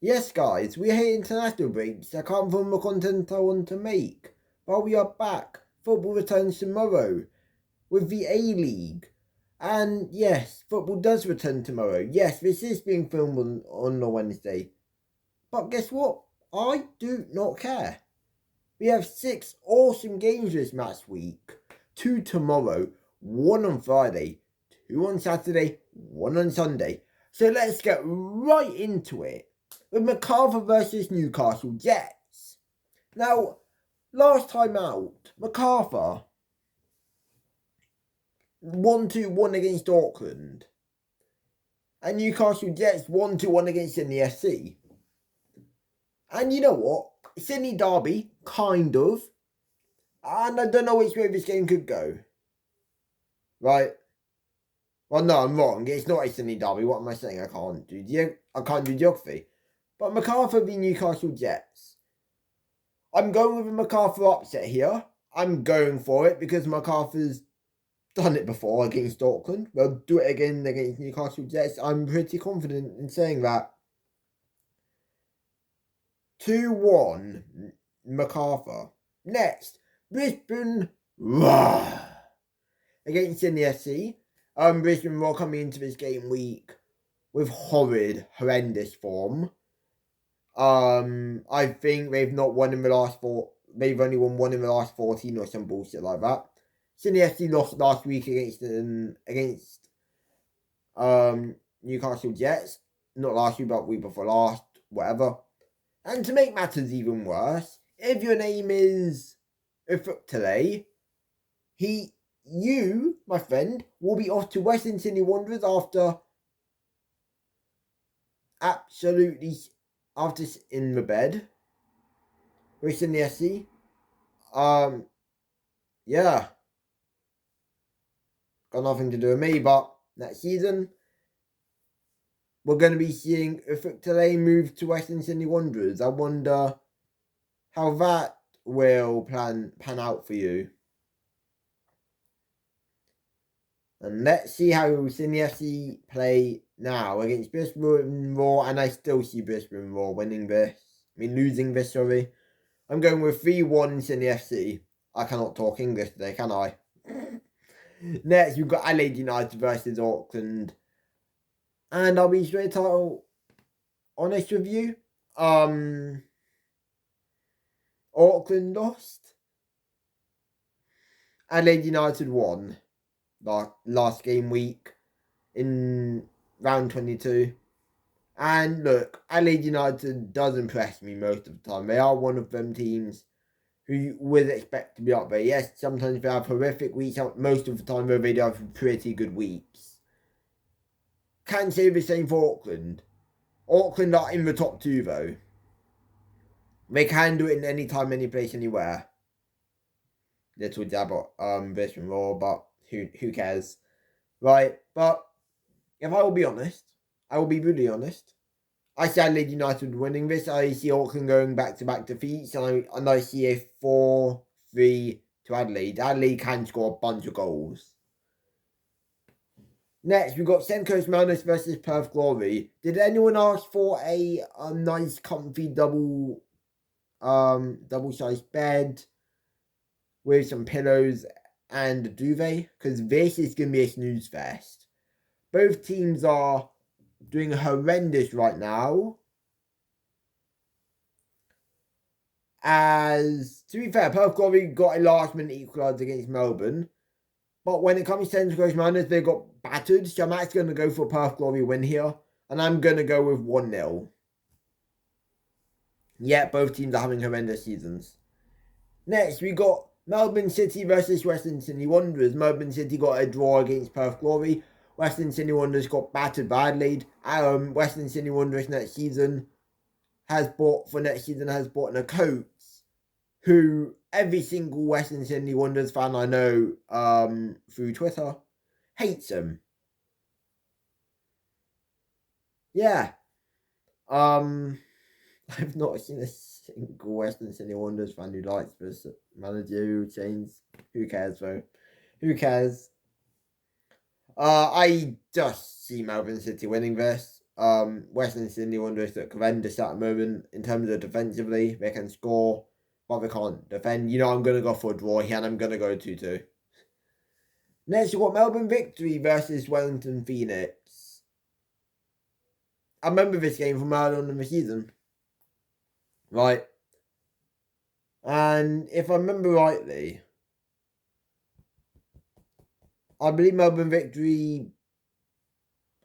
Yes, guys, we hate international breaks. I can't film the content I want to make. But we are back. Football returns tomorrow with the A-League. And yes, football does return tomorrow. Yes, this is being filmed on a Wednesday. But guess what? I do not care. We have 6 awesome games this match week. 2 tomorrow, 1 on Friday, 2 on Saturday, 1 on Sunday. So let's get right into it with MacArthur versus Newcastle Jets. Now, last time out, MacArthur 1-2-1 against Auckland. And Newcastle Jets 1-1 against Sydney FC. And you know what? Sydney derby, kind of. And I don't know which way this game could go. Right? Well, no, I'm wrong. It's not a Sydney derby. What am I saying? I can't do geography. But MacArthur v Newcastle Jets. I'm going with a MacArthur upset here. I'm going for it because MacArthur's done it before against Auckland. They'll do it again against Newcastle Jets. I'm pretty confident in saying that. 2-1 MacArthur. Next, Brisbane against Sydney FC. Brisbane Roar coming into this game week with horrendous form. I think they've not won in the last 4. They've only won 1 in the last 14 or some bullshit like that. Sydney FC lost last week against Newcastle Jets. Not last week, but week before last, whatever. And to make matters even worse, if your name is Ufuk you, my friend, will be off to Western Sydney Wanderers after in the bed with Sydney FC. Yeah. Got nothing to do with me, but next season we're going to be seeing Ufuk move to Western Sydney Wanderers. I wonder how that will pan out for you. And let's see how Sydney FC play now against Brisbane Roar, and I still see Brisbane Roar losing this, sorry. I'm going with 3-1 Sydney FC. I cannot talk English today, can I? Next, we've got Adelaide United versus Auckland. And I'll be straight out honest with you. Auckland lost. Adelaide United won last game week in round 22. And look, Adelaide United does impress me most of the time. They are one of them teams who you would expect to be up there. Yes, sometimes they have horrific weeks. Most of the time, though, they have pretty good weeks. Can't say the same for Auckland. Auckland are in the top 2, though. They can do it in any time, any place, anywhere. Little jab at Brisbane Roar, but who cares? Right, but if I will be honest, I will be brutally honest. I see Adelaide United winning this. I see Auckland going back-to-back defeats, and I see a 4-3 to Adelaide. Adelaide can score a bunch of goals. Next, we've got Central Coast Mariners versus Perth Glory. Did anyone ask for a nice, comfy double-sized bed with some pillows and a duvet? Because this is going to be a snooze fest. Both teams are doing horrendous right now. As, to be fair, Perth Glory got a last-minute equaliser against Melbourne. But when it comes to Central Coast Mariners, they got battered. So I'm actually going to go for a Perth Glory win here. And I'm going to go with 1-0. Yeah, both teams are having horrendous seasons. Next, we got Melbourne City versus Western Sydney Wanderers. Melbourne City got a draw against Perth Glory. Western Sydney Wanderers got battered by Adelaide. Western Sydney Wanderers next season has bought in a coach who every single Western Sydney Wanderers fan I know through Twitter hates him. Yeah. I've not seen a single Western Sydney Wanderers fan who likes this manager who changed. Who cares though? Who cares? I just see Melbourne City winning this. Western Sydney Wanderers look horrendous at the moment in terms of defensively. They can score, but they can't defend. I'm going to go for a draw here, and I'm going to go 2-2. Next, we've got Melbourne Victory versus Wellington Phoenix. I remember this game from early on in the season. Right. And if I remember rightly, I believe Melbourne Victory,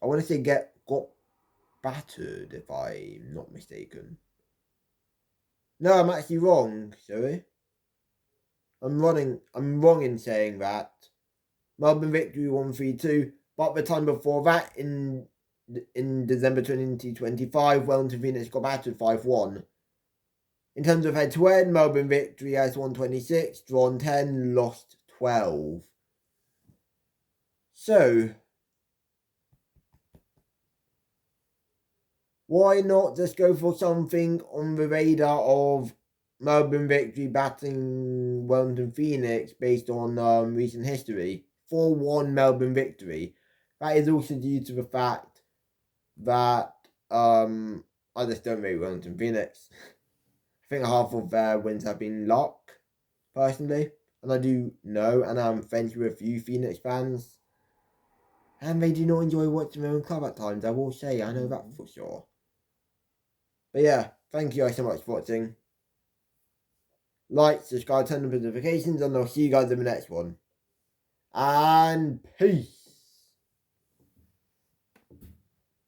I want to say got battered, if I'm not mistaken. No, I'm actually wrong, sorry. I'm wrong in saying that. Melbourne Victory won 3-2, but the time before that, in December 2025, Wellington Phoenix got battered 5-1. In terms of head-to-head, Melbourne Victory has won 26, drawn 10, lost 12. So, why not just go for something on the radar of Melbourne Victory batting Wellington Phoenix based on recent history? 4-1 Melbourne Victory. That is also due to the fact that I just don't rate Wellington Phoenix. I think half of their wins have been luck, personally. And I do know, and I'm friends with a few Phoenix fans. And they do not enjoy watching their own club at times, I will say. I know that for sure. But yeah, thank you guys so much for watching. Like, subscribe, turn on notifications, and I'll see you guys in the next one. And peace.